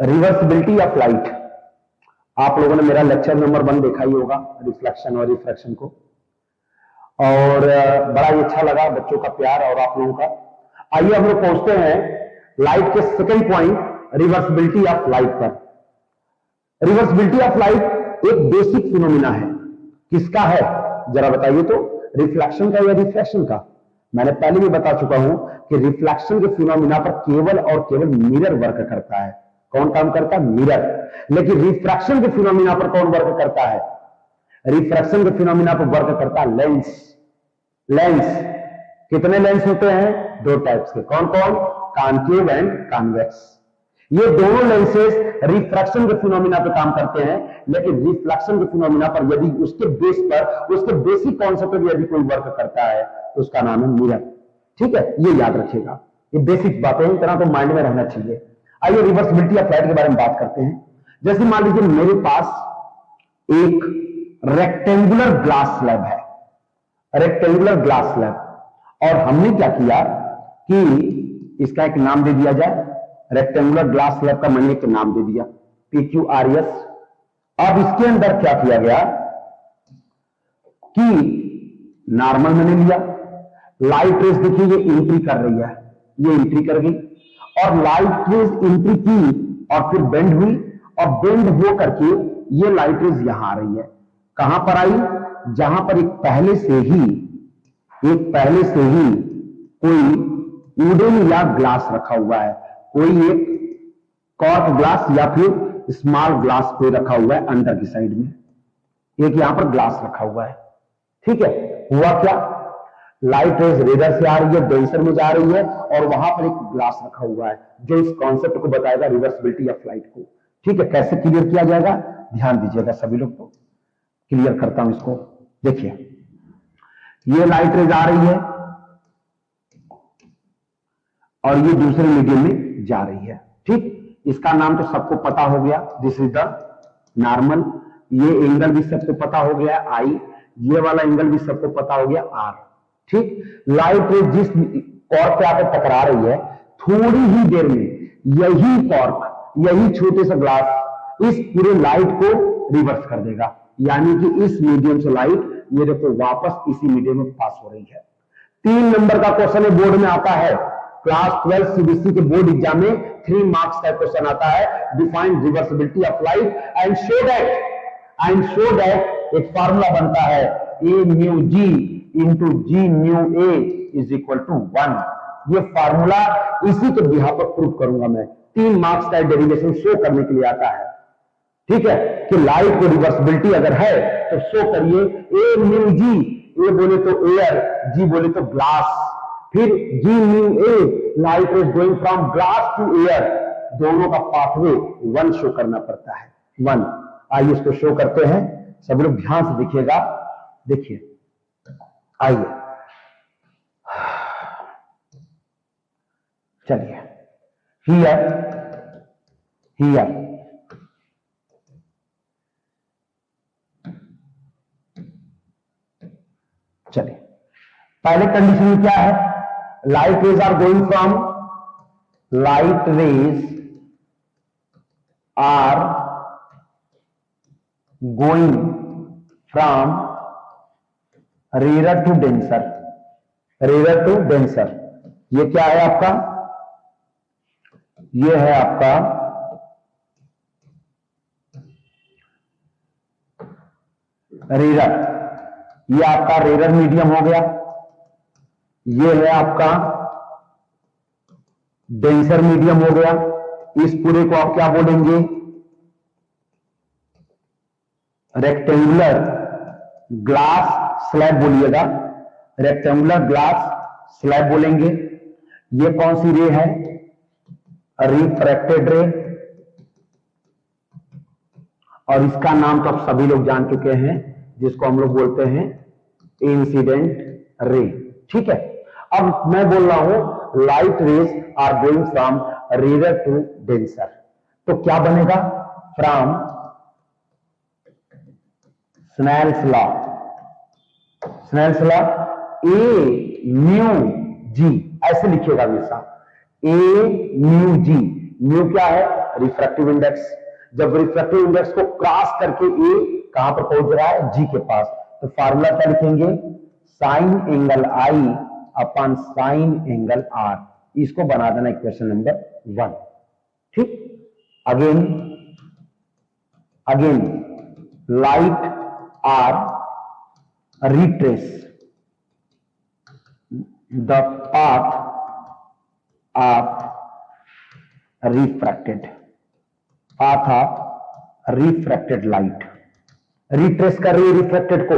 Reversibility of light. आप लोगों ने मेरा लेक्चर नंबर 1 देखा ही होगा, रिफ्लेक्शन और रिफ्रैक्शन को, और बड़ा ही अच्छा लगा बच्चों का प्यार और आप लोगों का। आइए हम लोग पहुंचते हैं लाइट के second point, reversibility of light पर। रिवर्सिबिलिटी ऑफ लाइट एक बेसिक फिनोमिना है। किसका है जरा बताइए तो, रिफ्लेक्शन का या रिफ्रैक्शन का? मैंने पहले भी बता चुका हूं कि रिफ्लेक्शन के फिनोमिना पर केवल और केवल मिरर वर्क करता है। कौन काम करता है? मिरर। लेकिन रिफ्रैक्शन के फिनोमिना पर कौन वर्क करता है? रिफ्रैक्शन के फिनोमिना पर वर्क करता है लेंस। लेंस, कितने लेंस होते हैं? 2 टाइप्स के। कौन कौन? Concave and convex. ये दोनों लेंसेज रिफ्रैक्शन के फिनोमिना पे काम करते हैं, लेकिन रिफ्लेक्शन के फिनोमिना पर यदि उसके बेस पर, उसके बेसिक कॉन्सेप्ट पर यदि कोई वर्क करता है तो उसका नाम है मिरर। ठीक है, ये याद रखिएगा, ये बेसिक बातें हैं, इतना तो माइंड में रहना चाहिए। आइए रिवर्सिबिलिटी ऑफ लाइट के बारे में बात करते हैं। जैसे मान लीजिए मेरे पास एक रेक्टेंगुलर ग्लास स्लैब है, रेक्टेंगुलर ग्लास स्लैब, और हमने क्या किया कि इसका एक नाम दे दिया जाए। रेक्टेंगुलर ग्लास स्लैब का मैंने एक नाम दे दिया PQRS। अब इसके अंदर क्या किया गया कि नॉर्मल मैंने लिया, लाइट रेस देखिए ये एंट्री कर रही है, ये एंट्री कर गई, और लाइट रेस एंट्री की और फिर बेंड हुई, और बेंड हो करके ये लाइट रेस यहां आ रही है। कहां पर आई? जहां पर एक पहले से ही कोई वुडन या ग्लास रखा हुआ है, कोई एक कॉर्क ग्लास या फिर स्मॉल ग्लास कोई रखा हुआ है अंदर की साइड में, एक यहां पर ग्लास रखा हुआ है। ठीक है, हुआ क्या? लाइट रेज रेडर से आ रही है, डेंसर में जा रही है, और वहां पर एक ग्लास रखा हुआ है जो इस कॉन्सेप्ट को बताएगा, रिवर्सिबिलिटी ऑफ लाइट को। ठीक है, कैसे क्लियर किया जाएगा ध्यान दीजिएगा सभी लोग, को क्लियर करता हूं इसको। देखिए ये लाइट रेज आ रही है और ये दूसरे मीडियम में जा रही है। ठीक, इसका नाम तो सबको पता हो गया, दिस इज द नॉर्मल। ये एंगल भी सबको पता हो गया I, ये वाला एंगल भी सबको पता हो गया R। ठीक, लाइट रेज जिस कॉर्क पे आकर टकरा रही है, थोड़ी ही देर में यही कॉर्क, यही छोटे सा ग्लास इस पूरे लाइट को रिवर्स कर देगा, यानी कि इस मीडियम से लाइट ये देखो वापस इसी मीडियम में पास हो रही है। 3 नंबर का क्वेश्चन बोर्ड में आता है, क्लास 12 CBSE के बोर्ड एग्जाम में 3 मार्क्स का क्वेश्चन आता है, define reversibility of light and show that एक फार्मूला बनता है A mu G into G mu A is equal to 1। ये फार्मूला इसी के बिहाफ पर प्रूव करूंगा मैं। 3 मार्क्स का डेरिवेशन शो करने के लिए आता है। ठीक है, कि लाइट को रिवर्सिबिलिटी अगर है तो शो करिए A म्यू G, A बोले तो एयर, G बोले तो ग्लास, फिर G mu A, light is going from glass to air, दोनों का पाथवे 1 शो करना पड़ता है, 1। आइए इसको शो करते हैं, सब लोग ध्यान से देखिएगा। देखिए आइए, चलिए हियर चलिए, पहले कंडीशन क्या है? Light rays are going from, light rays are going from rare to denser, rare to denser. ये क्या है आपका? ये है आपका रेयर, ये आपका रेयर मीडियम हो गया। ये है आपका डेंसर मीडियम हो गया। इस पूरे को आप क्या बोलेंगे? रेक्टेंगुलर ग्लास स्लैब बोलिएगा, रेक्टेंगुलर ग्लास स्लैब बोलेंगे। ये कौन सी रे है? रिफ्रैक्टेड रे, और इसका नाम तो आप सभी लोग जान चुके हैं, जिसको हम लोग बोलते हैं इंसिडेंट रे। ठीक है, अब मैं बोल रहा हूं light rays are going from rare to denser, तो क्या बनेगा? From Snell's law, Snell's law a mu g, ऐसे लिखिएगा हमेशा, ए म्यू जी। म्यू क्या है? Refractive index. जब रिफ्रैक्टिव इंडेक्स को क्रॉस करके ए कहां पर पहुंच रहा है, जी के पास, तो फार्मूला क्या लिखेंगे, sine angle i upon sine angle r. इसको बना देना इक्वेशन नंबर 1। ठीक, again light are retrace the path of refracted light. Retrace कर रही है रिफ्रैक्टेड को,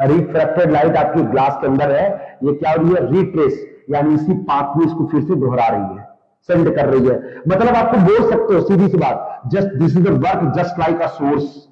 रिफ्रैक्टेड लाइट आपकी ग्लास के अंदर है, ये क्या हो रही है, रिट्रेस, यानी इसी पाथ में इसको फिर से दोहरा रही है, सेंड कर रही है। मतलब आपको बोल सकते हो सीधी सी बात, just this is the work just like a source.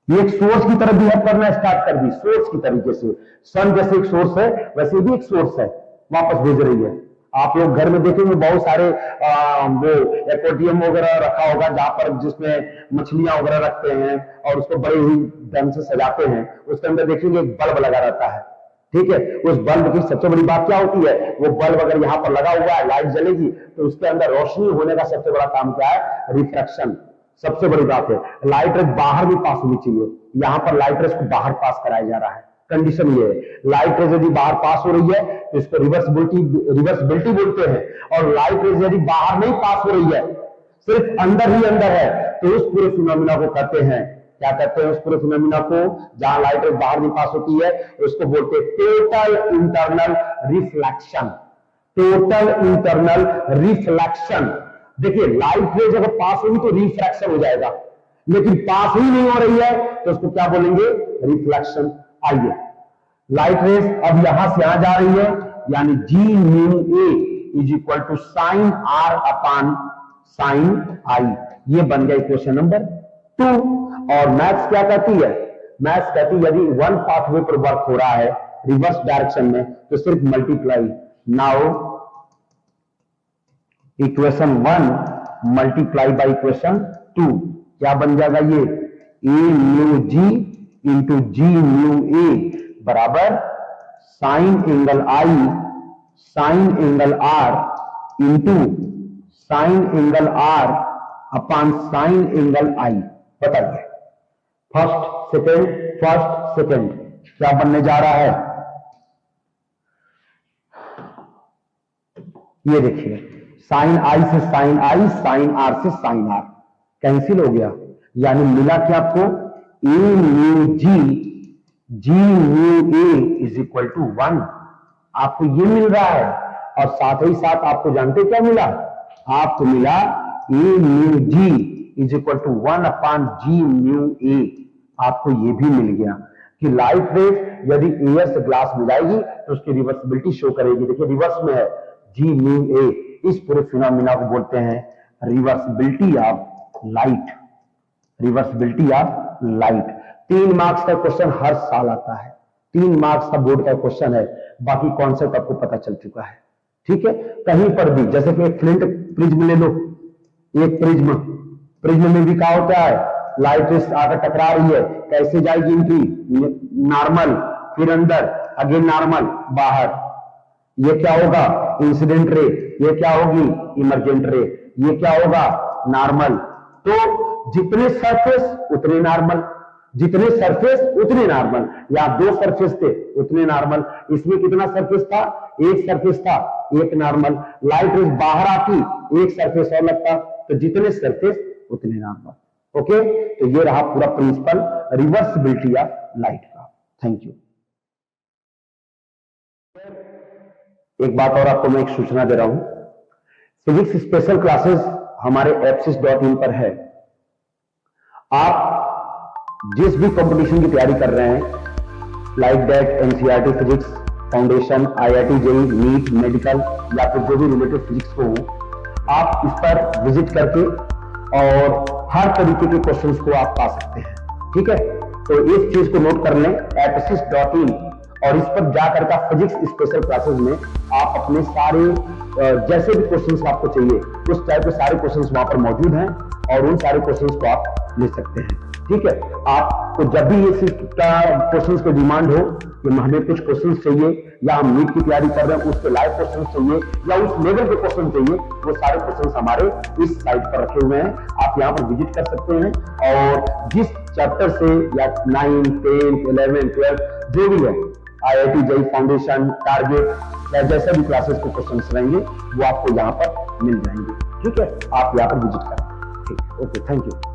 ये एक सोर्स की तरह बिहेव करना स्टार्ट कर दी, सोर्स की तरीके से। सन जैसे एक सोर्स है वैसे भी एक सोर्स है, वापस भेज रही है। आप लोग घर में देखेंगे बहुत सारे वो एक्वेरियम वगैरह रखा होगा, जहां पर जिसमें मछलियां वगैरह रखते हैं और उसको बड़े ही ढंग से सजाते हैं, उसके अंदर देखेंगे एक बल्ब लगा रहता है। ठीक है, उस बल्ब की सबसे बड़ी बात क्या होती है, वो बल्ब अगर यहाँ पर लगा हुआ है, लाइट जलेगी तो उसके अंदर रोशनी होने का सबसे बड़ा काम क्या है, रिफ्रैक्शन। सबसे बड़ी बात है, लाइट रेस बाहर भी पास होनी चाहिए, यहां पर लाइट रेस को बाहर पास कराया जा रहा है। कंडीशन ये है, लाइट रेज यदि बाहर पास हो रही है तो इसको रिवर्सिबिलिटी बोलते हैं, और लाइट रेज यदि बाहर नहीं पास हो रही है, सिर्फ अंदर ही अंदर है, तो उस पूरे फिनोमिना को कहते हैं, क्या कहते हैं उस पूरे फिनोमिना को, जहां लाइट रेज बाहर नहीं पास होती है, उसको बोलते हैं total internal reflection. Total internal reflection. देखिए, लाइट रेज अगर पास होगी तो रिफ्रैक्शन हो जाएगा, लेकिन पास ही नहीं हो रही है तो उसको क्या बोलेंगे, रिफ्लेक्शन। आइए, लाइट रेज अब यहां से यहां जा रही है, यानी g mu a is equal to sine r upon sine i. ये बन गया इक्वेशन नंबर 2। और मैथ्स क्या कहती है, मैथ्स कहती है यदि वन पाथवे पर वर्क हो रहा है रिवर्स डायरेक्शन में तो सिर्फ multiply. Now equation 1 multiply by equation 2 क्या बन जाएगा, ये a mu g into g mu a बराबर sine angle i sine angle r into sine angle r upon sine angle i. बताइए, फर्स्ट सेकेंड क्या बनने जा रहा है, ये देखिए, साइन आई से साइन आई, साइन आर से साइन आर कैंसिल हो गया, यानी मिला क्या आपको, a mu g mu a is equal to 1। आपको ये मिल रहा है, और साथ ही साथ आपको जानते क्या मिला, आपको मिला a mu g is equal to 1 upon g mu a. आपको ये भी मिल गया कि लाइट रेज यदि एयर से ग्लास में जाएगी तो उसकी रिवर्सिबिलिटी शो करेगी। देखिए रिवर्स में है जी म्यू ए। इस पूरे फिनोमिना को बोलते हैं reversibility of light. Reversibility of light. 3 marks का क्वेश्चन हर साल आता है, 3 मार्क्स का बोर्ड का क्वेश्चन है, बाकी कॉन्सेप्ट आपको पता चल चुका है। ठीक है, कहीं पर भी जैसे कि एक फ्लिंट प्रिज्म ले लो, एक प्रिज्म में भी क्या होता है, लाइट रेस आकर टकरा रही है, कैसे जाएगी इनकी, नॉर्मल, फिर अंदर, अगेन नॉर्मल, बाहर। ये क्या होगा, इंसिडेंट रे, ये क्या होगी, इमरजेंट रे, ये क्या होगा, नॉर्मल। तो जितने सरफेस उतने नॉर्मल, जितने सरफेस उतने नॉर्मल, या 2 सरफेस थे उतने नॉर्मल। इसमें कितना सरफेस था, एक सरफेस था, एक नॉर्मल। लाइट रेज बाहर आती, एक सरफेस और लगता, तो जितने सरफेस उतने नॉर्मल। ओके, तो ये रहा पूरा प्रिंसिपल रिवर्सिबिलिटी ऑफ लाइट का। Thank you. एक बात और आपको मैं एक सूचना दे रहा हूं, फिजिक्स स्पेशल क्लासेस हमारे apsis.in पर है। आप जिस भी कंपटीशन की तैयारी कर रहे हैं, like that NCERT physics, foundation, IIT JEE, NEET, medical, या फिर जो भी रिलेटेड फिजिक्स को हो, आप इस पर विजिट करके और हर तरीके के क्वेश्चंस को आप पा सकते हैं। ठीक है, तो इस चीज को नोट कर लें, apsis.in, और इस पर जाकर का फिजिक्स स्पेशल क्लासेस में आप अपने सारे जैसे भी क्वेश्चंस आपको चाहिए उस टाइप के सारे क्वेश्चंस वहां पर मौजूद हैं, और उन सारे क्वेश्चंस को आप ले सकते हैं। ठीक है, आप आपको जब भी इस का क्वेश्चंस की डिमांड हो कि हमें कुछ क्वेश्चंस चाहिए या हम नीट की तैयारी कर रहे हैं उसके लाइव क्वेश्चंस चाहिए या उस लेवल के क्वेश्चन चाहिए, वो सारे क्वेश्चंस हमारे इस साइट पर रखे हुए हैं। आप यहाँ पर विजिट कर सकते हैं और जिस चैप्टर से या 9, 10, 11, 12 जो भी है, IIT JEE फाउंडेशन, टारगेट या जैसे भी क्लासेस के क्वेश्चंस रहेंगे वो आपको यहाँ पर मिल जाएंगे। ठीक है, आप यहाँ पर विजिट करें। ठीक, ओके, थैंक यू।